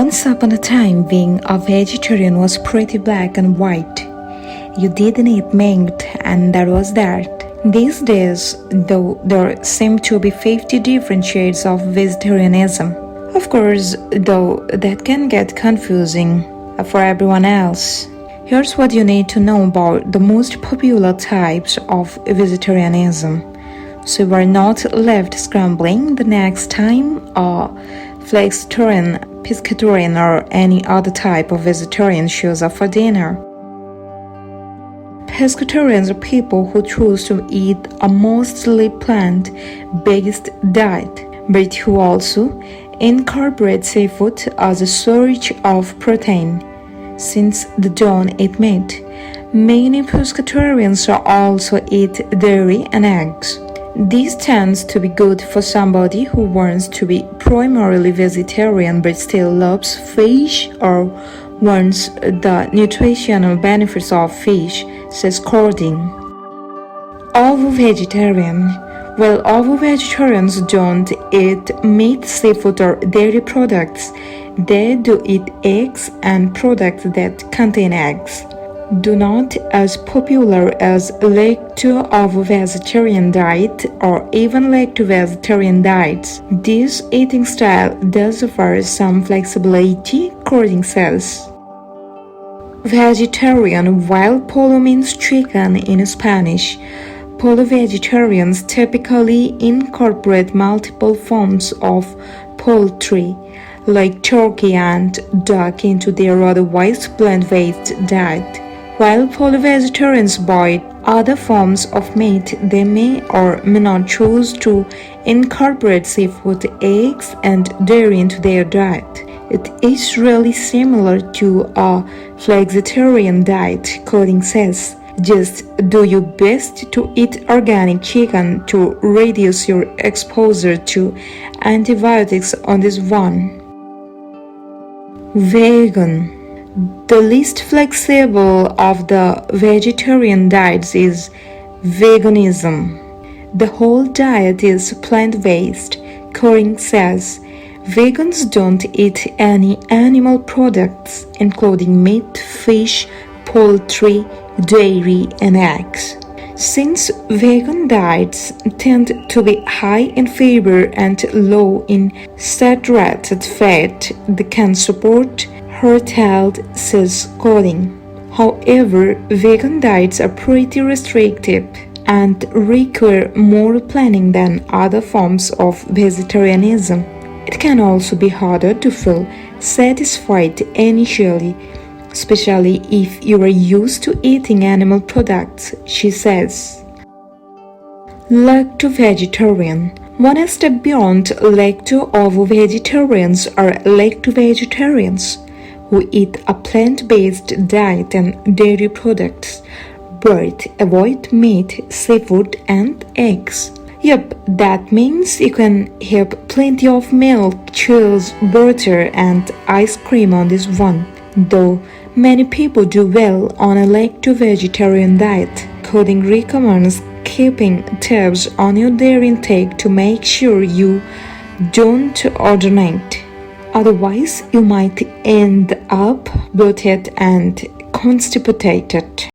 Once upon a time, being a vegetarian was pretty black and white. You didn't eat meat, and that was that. These days, though, there seem to be 50 different shades of vegetarianism. Of course, though, that can get confusing for everyone else. Here's what you need to know about the most popular types of vegetarianism, so you are not left scrambling the next time a flexitarian, pescatarian, or any other type of vegetarian shows up for dinner. Pescetarians are people who choose to eat a mostly plant-based diet, but who also incorporate seafood as a source of protein, since they don't eat meat. Many pescetarians also eat dairy and eggs. This tends to be good for somebody who wants to be primarily vegetarian but still loves fish or wants the nutritional benefits of fish, says Cording. Ovo-vegetarian. Well, ovo-vegetarians don't eat meat, seafood, or dairy products. They do eat eggs and products that contain eggs. Do not as popular as lacto-ovo-vegetarian diet or even lacto-vegetarian diets. This eating style does offer some flexibility, Cording says. Vegetarian. While pollo means chicken in Spanish, pollo-vegetarians typically incorporate multiple forms of poultry, like turkey and duck, into their otherwise plant-based diet. While pollo-vegetarians avoid other forms of meat, they may or may not choose to incorporate seafood, eggs, and dairy into their diet. It is really similar to a flexitarian diet, Cording says. Just do your best to eat organic chicken to reduce your exposure to antibiotics on this one. Vegan. The least flexible of the vegetarian diets is veganism. The whole diet is plant-based, Cording says. Vegans don't eat any animal products, including meat, fish, poultry, dairy, and eggs. Since vegan diets tend to be high in fiber and low in saturated fat, they can support heart health, says Cording. However, vegan diets are pretty restrictive and require more planning than other forms of vegetarianism. It can also be harder to feel satisfied initially, especially if you are used to eating animal products, she says. Lacto-vegetarian. One step beyond lacto-ovo-vegetarians are lacto-vegetarians, who eat a plant-based diet and dairy products, but avoid meat, seafood, and eggs. Yep, that means you can have plenty of milk, cheese, butter, and ice cream on this one, though many people do well on a lacto-vegetarian diet. Cording recommends keeping tabs on your dairy intake to make sure you don't overnight. Otherwise, you might end up bloated and constipated.